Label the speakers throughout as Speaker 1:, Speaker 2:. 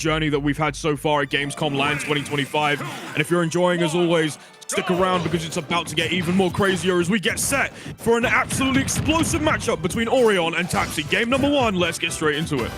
Speaker 1: journey that we've had so far at Gamescom LAN 2025. And if you're enjoying, as always, stick around because it's about to get even more crazier as we get set for an absolutely explosive matchup between Oryon and Tapsy. Game number 1, let's get straight into it.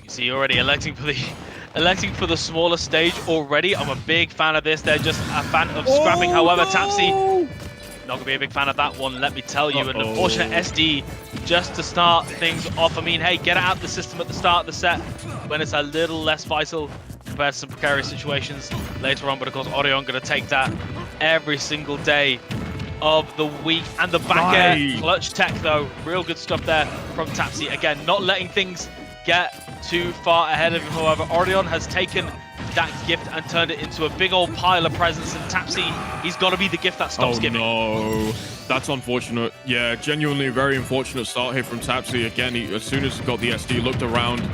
Speaker 2: You see already electing for the smaller stage already. I'm a big fan of this. They're just a fan of scrapping. However,
Speaker 1: no!
Speaker 2: Tapsy not gonna be a big fan of that one, let me tell you. An unfortunate SD just to start things off. I mean, hey, get it out of the system at the start of the set when it's a little less vital compared to some precarious situations later on. But of course, Oryon gonna take that every single day of the week. And the back air clutch tech though, real good stuff there from Tapsy. Again, not letting things get too far ahead of him. However, Oryon has taken that gift and turned it into a big old pile of presents, and Tapsy, he's got to be the gift that stops giving.
Speaker 1: Oh no, that's unfortunate. Yeah, genuinely a very unfortunate start here from Tapsy. Again, as soon as he got the SD, looked around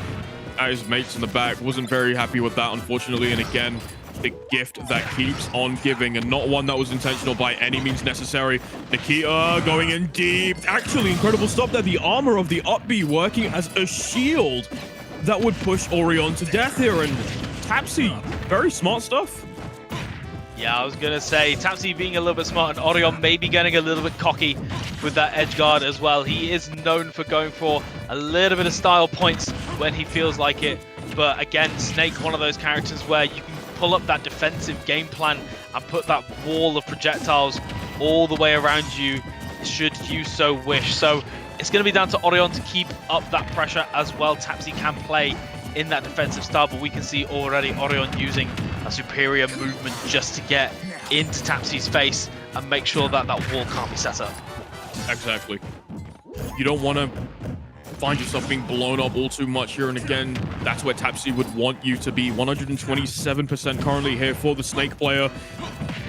Speaker 1: at his mates in the back, wasn't very happy with that, unfortunately. And again, the gift that keeps on giving, and not one that was intentional by any means necessary. Nikita going in deep. Actually, incredible stop there. The armor of the up B working as a shield that would push Oryon to death here. And Tapsy, very smart stuff.
Speaker 2: Yeah, I was going to say, Tapsy being a little bit smart, and Oryon maybe getting a little bit cocky with that edge guard as well. He is known for going for a little bit of style points when he feels like it. But again, Snake, one of those characters where you can pull up that defensive game plan and put that wall of projectiles all the way around you, should you so wish. So it's going to be down to Oryon to keep up that pressure as well. Tapsy can play in that defensive style, but we can see already Oryon using a superior movement just to get into Tapsy's face and make sure that that wall can't be set up.
Speaker 1: Exactly. You don't want to find yourself being blown up all too much here, and again, that's where Tapsy would want you to be. 127% currently here for the Snake player,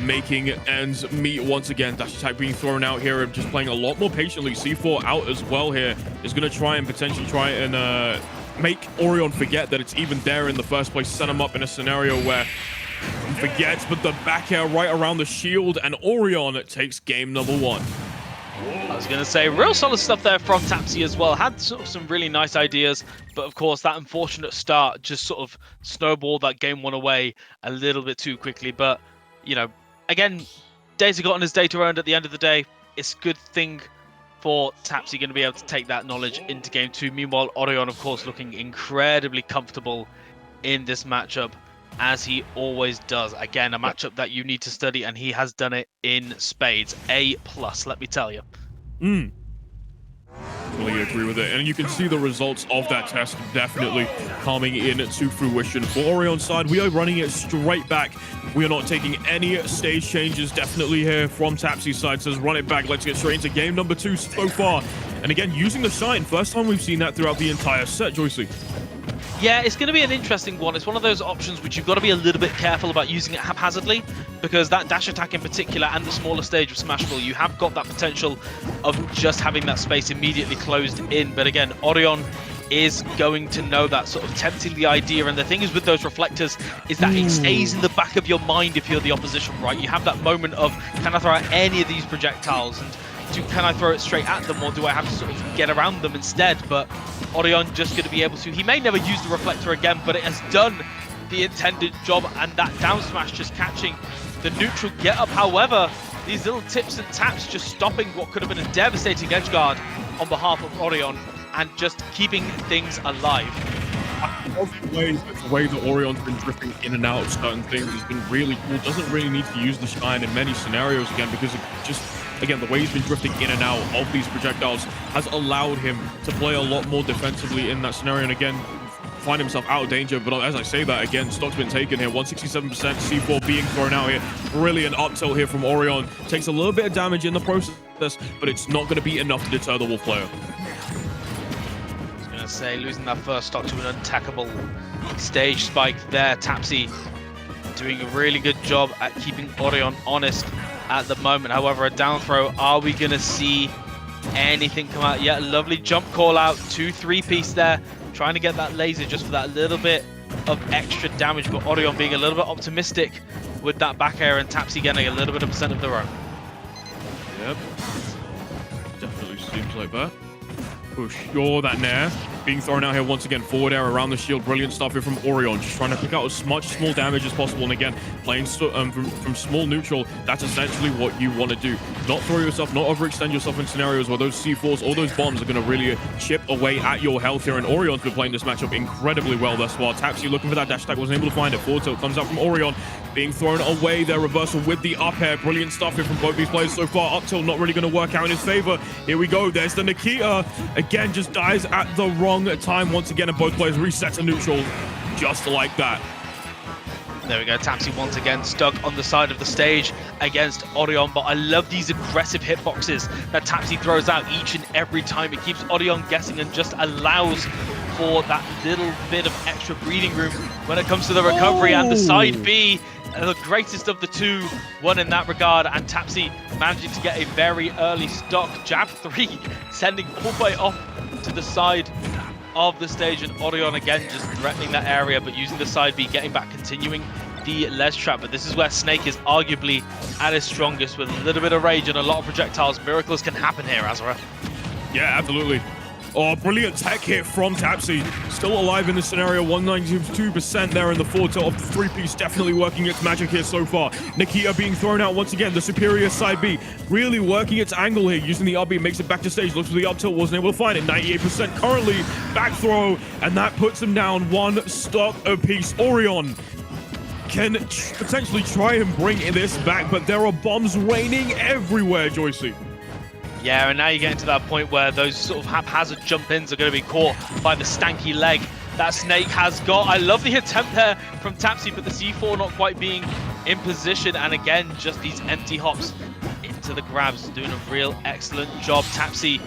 Speaker 1: making ends meet once again. Dash attack being thrown out here and just playing a lot more patiently. C4 out as well here is going to try and potentially make Oryon forget that it's even there in the first place, set him up in a scenario where he forgets, but the back air right around the shield, and Oryon takes game number 1.
Speaker 2: I was going to say, real solid stuff there from Tapsy as well. Had sort of some really nice ideas, but of course that unfortunate start just sort of snowballed that game 1 away a little bit too quickly. But, you know, again, days have gotten his data earned at the end of the day. It's a good thing for Tapsy going to be able to take that knowledge into game 2. Meanwhile, Oryon, of course, looking incredibly comfortable in this matchup, as he always does. Again, a matchup that you need to study, and he has done it in spades. A+, let me tell you.
Speaker 1: Totally agree with it, and you can see the results of that test definitely coming in to fruition. For Oryon's side, we are running it straight back. We are not taking any stage changes definitely here from Tapsy's side. Says run it back. Let's get straight into game number 2 so far. And again, using the shine. First time we've seen that throughout the entire set, Joycey.
Speaker 2: Yeah, it's going to be an interesting one. It's one of those options which you've got to be a little bit careful about using it haphazardly, because that dash attack in particular and the smaller stage of Smashville, you have got that potential of just having that space immediately closed in. But again, Oryon is going to know that, sort of tempting the idea. And the thing is with those reflectors is that it stays in the back of your mind if you're the opposition, right? You have that moment of, can I throw out any of these projectiles? And can I throw it straight at them, or do I have to sort of get around them instead? But Oryon just going to be able to. He may never use the reflector again, but it has done the intended job, and that down smash just catching the neutral get up. However, these little tips and taps just stopping what could have been a devastating edge guard on behalf of Oryon and just keeping things alive.
Speaker 1: The way that Oryon's been drifting in and out of certain things has been really cool. Doesn't really need to use the shine in many scenarios again, because it just, again, the way he's been drifting in and out of these projectiles has allowed him to play a lot more defensively in that scenario, and again, find himself out of danger. But as I say that, again, stock's been taken here. 167%, C4 being thrown out here. Brilliant up tilt here from Oryon. Takes a little bit of damage in the process, but it's not going to be enough to deter the Wolf player.
Speaker 2: Say losing that first stock to an unattackable stage spike there. Tapsy doing a really good job at keeping Oryon honest at the moment. However, a down throw, are we going to see anything come out? Yeah, lovely jump call out, 2-3 piece there, trying to get that laser just for that little bit of extra damage, but Oryon being a little bit optimistic with that back air, and Tapsy getting a little bit of percent of their own.
Speaker 1: Yep, definitely seems like that. For sure, that Nair being thrown out here once again. Forward air around the shield. Brilliant stuff here from Oryon. Just trying to pick out as much small damage as possible. And again, playing from small neutral, that's essentially what you want to do. Not throw yourself, not overextend yourself in scenarios where those C4s or those bombs are going to really chip away at your health here. And Oryon's been playing this matchup incredibly well thus far. Tapsy looking for that dash attack, wasn't able to find it. Forward tilt comes out from Oryon, being thrown away. Their reversal with the up air. Brilliant stuff here from both these players so far. Up tilt not really going to work out in his favor. Here we go. There's the Nikita. Again, just dies at the wrong time once again, and both players reset to neutral just like that.
Speaker 2: There we go, Tapsy once again stuck on the side of the stage against Oryon, but I love these aggressive hitboxes that Tapsy throws out each and every time. It keeps Oryon guessing and just allows for that little bit of extra breathing room when it comes to the recovery. And the side B, the greatest of the two, won in that regard, and Tapsy managing to get a very early stock. Jab 3 sending all the way off to the side of the stage, and Oryon again just threatening that area, but using the side B, getting back, continuing the ledge trap. But this is where Snake is arguably at his strongest, with a little bit of rage and a lot of projectiles. Miracles can happen here, Azura.
Speaker 1: Yeah, absolutely. Oh, brilliant tech hit from Tapsy. Still alive in this scenario, 192% there in the forward tilt of the three-piece. Definitely working its magic here so far. Nikita being thrown out once again. The superior side B really working its angle here. Using the up B, makes it back to stage. Looks for the up tilt, wasn't able to find it. 98% currently. Back throw, and that puts him down one stock apiece. Oryon can potentially try and bring this back, but there are bombs raining everywhere, Joycey.
Speaker 2: Yeah, and now you're getting to that point where those sort of haphazard jump-ins are going to be caught by the stanky leg that Snake has got. I love the attempt there from Tapsy, but the C4 not quite being in position. And again, just these empty hops into the grabs, doing a real excellent job. Tapsy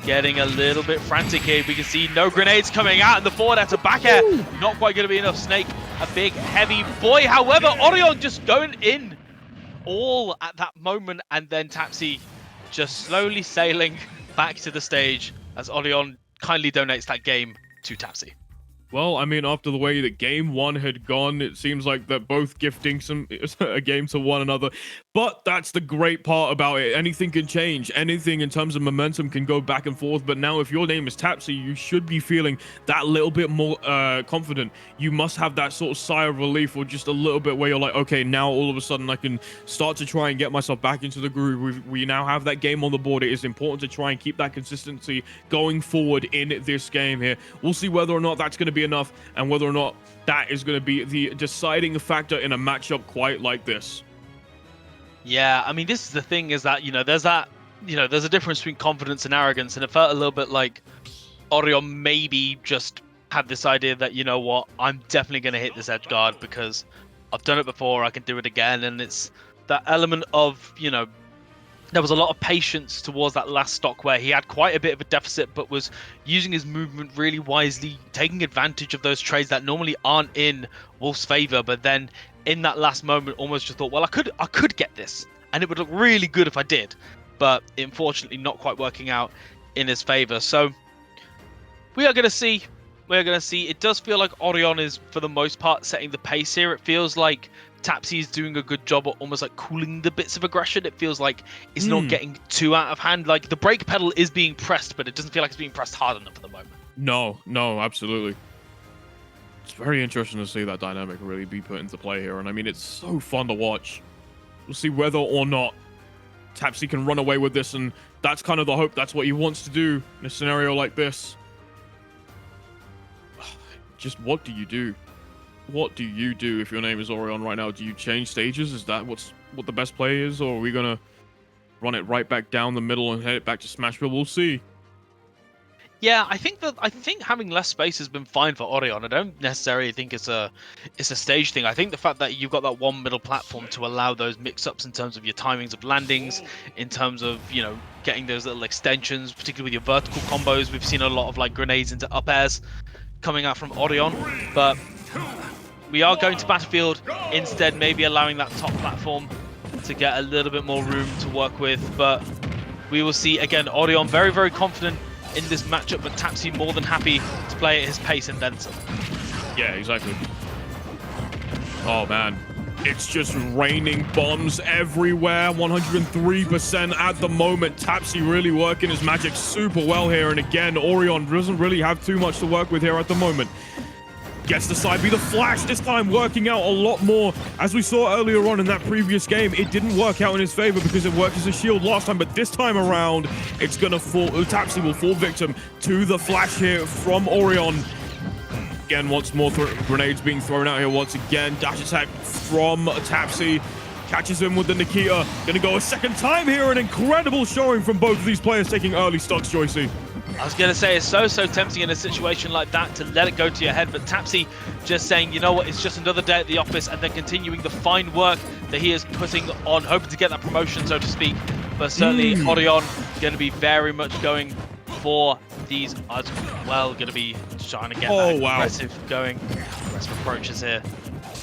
Speaker 2: getting a little bit frantic here. We can see no grenades coming out, and the forward air to back air, not quite going to be enough. Snake, a big, heavy boy. However, Oryon just going in all at that moment, and then Tapsy just slowly sailing back to the stage as Oryon kindly donates that game to Tapsy.
Speaker 1: Well, I mean, after the way that game one had gone, it seems like they're both gifting a game to one another. But that's the great part about it. Anything can change. Anything in terms of momentum can go back and forth. But now if your name is Tapsy, you should be feeling that little bit more confident. You must have that sort of sigh of relief, or just a little bit where you're like, okay, now all of a sudden I can start to try and get myself back into the groove. We now have that game on the board. It is important to try and keep that consistency going forward in this game here. We'll see whether or not that's going to be enough, and whether or not that is going to be the deciding factor in a matchup quite like this.
Speaker 2: Yeah, I mean, this is the thing, is that, there's a difference between confidence and arrogance, and it felt a little bit like Oryon maybe just had this idea that, you know what, I'm definitely going to hit this edge guard because I've done it before, I can do it again. And it's that element of, there was a lot of patience towards that last stock where he had quite a bit of a deficit, but was using his movement really wisely, taking advantage of those trades that normally aren't in Wolf's favor. But then in that last moment, almost just thought, well, I could get this, and it would look really good if I did. But unfortunately, not quite working out in his favor. So we are going to see. We're going to see. It does feel like Oryon is, for the most part, setting the pace here. It feels like Tapsy is doing a good job at almost like cooling the bits of aggression. It feels like it's not getting too out of hand. Like the brake pedal is being pressed, but it doesn't feel like it's being pressed hard enough at the moment.
Speaker 1: No, absolutely. It's very interesting to see that dynamic really be put into play here. And I mean, it's so fun to watch. We'll see whether or not Tapsy can run away with this, and that's kind of the hope. That's what he wants to do in a scenario like this. Just what do you do? What do you do if your name is Oryon right now? Do you change stages? Is that what the best play is? Or are we going to run it right back down the middle and head it back to Smashville? We'll see.
Speaker 2: Yeah, I think having less space has been fine for Oryon. I don't necessarily think it's a stage thing. I think the fact that you've got that one middle platform to allow those mix-ups in terms of your timings of landings, in terms of, getting those little extensions, particularly with your vertical combos. We've seen a lot of like grenades into up airs coming out from Oryon, but we are going to Battlefield instead, maybe allowing that top platform to get a little bit more room to work with. But we will see. Again, Oryon very, very confident in this matchup, but Tapsy more than happy to play at his pace and then some.
Speaker 1: Yeah, exactly. Oh man, It's just raining bombs everywhere. 103% at the moment. Tapsy really working his magic super well here. And again, Oryon doesn't really have too much to work with here at the moment. Gets the side B, the flash this time working out a lot more. As we saw earlier on in that previous game, it didn't work out in his favor because it worked as a shield last time, but this time around, it's gonna fall, Tapsy will fall victim to the flash here from Oryon. Again, once more, grenades being thrown out here once again. Dash attack from Tapsy. Catches him with the Nikita. Gonna go a second time here. An incredible showing from both of these players taking early stocks, Joycey.
Speaker 2: I was going to say, it's so tempting in a situation like that to let it go to your head, but Tapsy just saying, you know what, it's just another day at the office, and then continuing the fine work that he is putting on, hoping to get that promotion, so to speak. But certainly, Oryon going to be very much going for these as well, going to be trying to get that aggressive approaches here.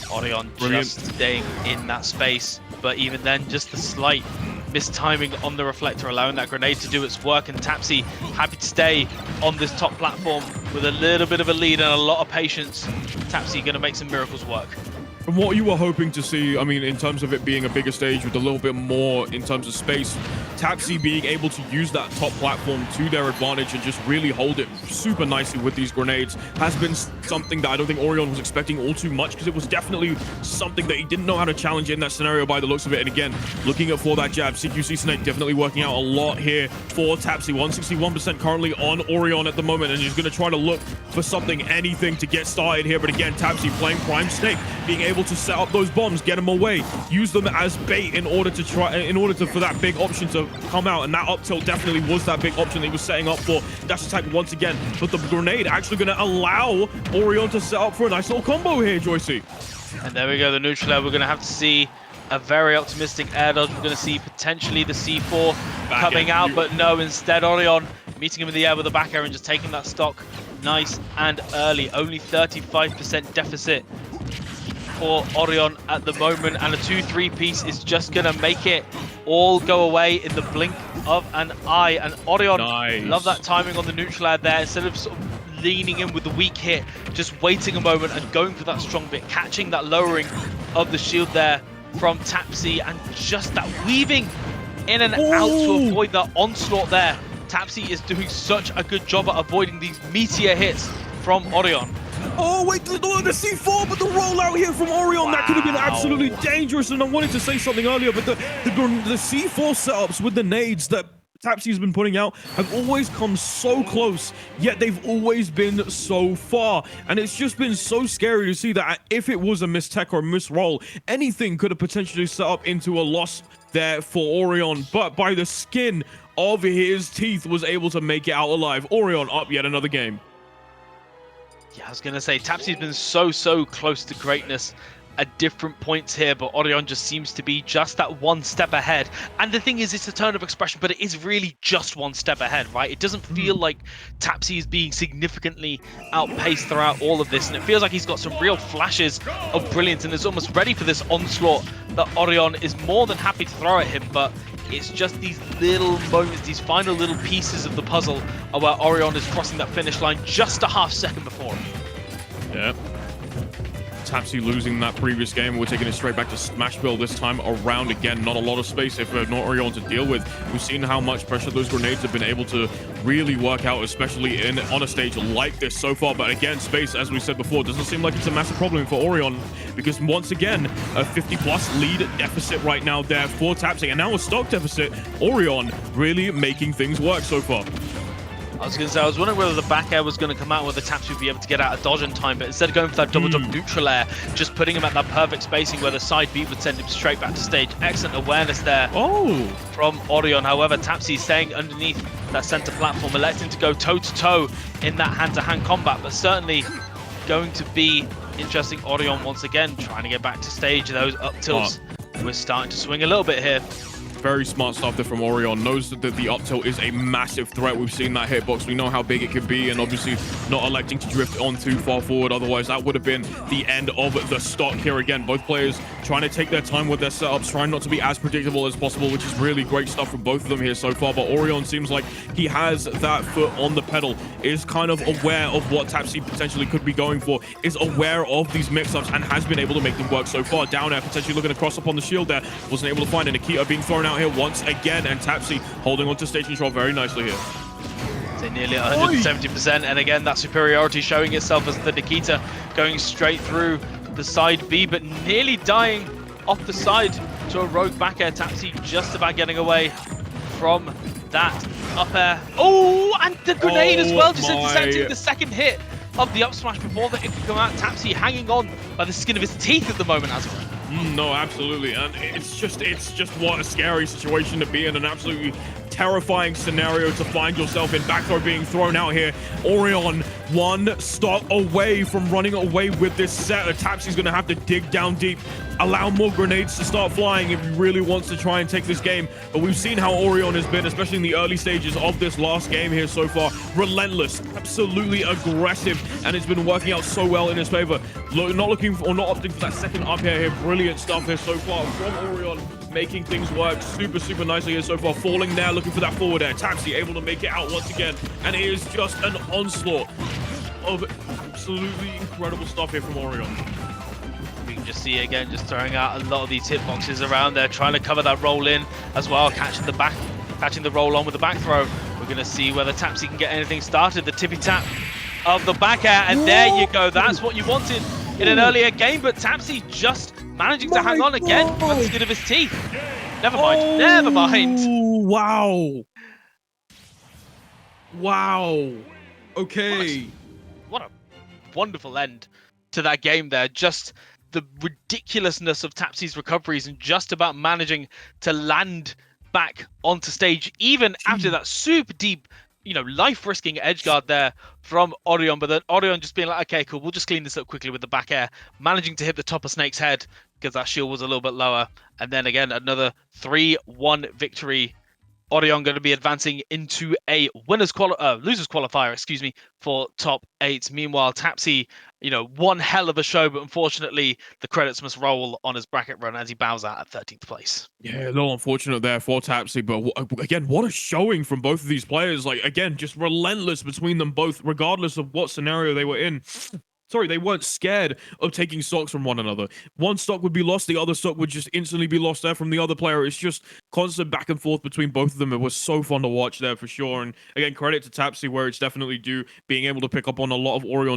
Speaker 2: Oryon just staying in that space, but even then, just the slight mistiming on the reflector, allowing that grenade to do its work, and Tapsy happy to stay on this top platform with a little bit of a lead and a lot of patience. Tapsy going to make some miracles work.
Speaker 1: From what you were hoping to see, I mean, in terms of it being a bigger stage with a little bit more in terms of space, Tapsy being able to use that top platform to their advantage and just really hold it super nicely with these grenades has been something that I don't think Oryon was expecting all too much, because it was definitely something that he didn't know how to challenge in that scenario by the looks of it. And again, looking at for that jab, CQC Snake definitely working out a lot here for Tapsy. 161% currently on Oryon at the moment, and he's going to try to look for something, anything to get started here. But again, Tapsy playing Prime Snake, being able to set up those bombs, get them away, use them as bait in order to for that big option to come out. And that up tilt definitely was that big option that he was setting up for. Dash attack once again, but the grenade actually going to allow Oryon to set up for a nice little combo here, Joycey.
Speaker 2: And there we go, the neutral air. We're going to have to see a very optimistic air dodge. We're going to see potentially the C4 coming out, but no, instead Oryon meeting him in the air with a back air and just taking that stock nice and early. Only 35% deficit for Oryon at the moment, and a 2-3 piece is just gonna make it all go away in the blink of an eye. And Oryon, love that timing on the neutral air there. Instead of sort of leaning in with the weak hit, just waiting a moment and going for that strong bit, catching that lowering of the shield there from Tapsy, and just that weaving in and out to avoid that onslaught there. Tapsy is doing such a good job at avoiding these meteor hits from Oryon.
Speaker 1: Oh, wait, the C4, but the rollout here from Oryon, that could have been absolutely dangerous. And I wanted to say something earlier, but the C4 setups with the nades that Tapsy's been putting out have always come so close, yet they've always been so far. And it's just been so scary to see that if it was a mistech or a misroll, anything could have potentially set up into a loss there for Oryon. But by the skin of his teeth, was able to make it out alive. Oryon up yet another game.
Speaker 2: Yeah, I was going to say, Tapsy's been so close to greatness at different points here, but Oryon just seems to be just that one step ahead. And the thing is, it's a turn of expression, but it is really just one step ahead, right? It doesn't feel like Tapsy is being significantly outpaced throughout all of this, and it feels like he's got some real flashes of brilliance and is almost ready for this onslaught that Oryon is more than happy to throw at him. But it's just these little moments, these final little pieces of the puzzle are where Oryon is crossing that finish line just a half second before him.
Speaker 1: Yeah. Tapsy losing that previous game. We're taking it straight back to Smash Bill this time around. Again, not a lot of space if not Oryon to deal with. We've seen how much pressure those grenades have been able to really work out, especially on a stage like this so far. But again, space, as we said before, doesn't seem like it's a massive problem for Oryon, because once again, a 50+ lead deficit right now there for Tapsy, and now a stock deficit. Oryon really making things work so far.
Speaker 2: I was going to say, I was wondering whether the back air was going to come out, whether Tapsy would be able to get out of dodge in time, but instead of going for that double jump neutral air, just putting him at that perfect spacing where the side beat would send him straight back to stage. Excellent awareness there from Oryon. However, Tapsy staying underneath that center platform, electing to go toe-to-toe in that hand-to-hand combat, but certainly going to be interesting. Oryon once again trying to get back to stage. Those up tilts, we're starting to swing a little bit here.
Speaker 1: very smart stuff there from Oryon. Knows that the up tilt is a massive threat. We've seen that hitbox. We know how big it can be, and obviously not electing to drift on too far forward. Otherwise, that would have been the end of the stock here. Again, both players trying to take their time with their setups, trying not to be as predictable as possible, which is really great stuff from both of them here so far. But Oryon seems like he has that foot on the pedal, is kind of aware of what Tapsy potentially could be going for, is aware of these mix-ups, and has been able to make them work so far. Down air, potentially looking to cross up on the shield there. Wasn't able to find it. Nikita being thrown out here once again, and Tapsy holding on to stage control very nicely here.
Speaker 2: So nearly 170%, and again, that superiority showing itself as the Nikita going straight through the side B, but nearly dying off the side to a rogue back air. Tapsy just about getting away from that up air. Oh, and the grenade as well, just intercepting the second hit of the up smash before that it could come out. Tapsy hanging on by the skin of his teeth at the moment, as well.
Speaker 1: No, absolutely, and it's just what a scary situation to be in, an absolutely terrifying scenario to find yourself in. Back throw being thrown out here. Oryon one stock away from running away with this set. Tapsy's going to have to dig down deep, allow more grenades to start flying if he really wants to try and take this game. But we've seen how Oryon has been, especially in the early stages of this last game here so far. Relentless, absolutely aggressive, and it's been working out so well in his favor. Not looking for, or not opting for that second up here. Brilliant stuff here so far from Oryon, making things work super nicely here so far. Falling there, looking for that forward air. Tapsy able to make it out once again, and it is just an onslaught of absolutely incredible stuff here from Oryon.
Speaker 2: We can just see again, just throwing out a lot of these hitboxes around there, trying to cover that roll in as well, catching the roll on with the back throw. We're going to see whether Tapsy can get anything started. The tippy tap of the back air, and there you go. That's what you wanted in an earlier game, but Tapsy just managing to hang on again by the skin of his teeth. Never mind, never mind.
Speaker 1: Wow. Wow. Okay.
Speaker 2: What a wonderful end to that game there. Just the ridiculousness of Tapsy's recoveries and just about managing to land back onto stage, even after that super deep, life-risking edge guard there from Oryon. But then Oryon just being like, okay, cool, we'll just clean this up quickly with the back air, managing to hit the top of Snake's head because that shield was a little bit lower. And then again, another 3-1 victory. Oryon going to be advancing into a losers qualifier, for top 8. Meanwhile, Tapsy, one hell of a show, but unfortunately, the credits must roll on his bracket run as he bows out at 13th place. Yeah,
Speaker 1: a little unfortunate there for Tapsy, but again, what a showing from both of these players. Like, again, just relentless between them both, regardless of what scenario they were in. Sorry, they weren't scared of taking stocks from one another. One stock would be lost, the other stock would just instantly be lost there from the other player. It's just constant back and forth between both of them. It was so fun to watch there for sure. And again, credit to Tapsy, where it's definitely due, being able to pick up on a lot of Oryon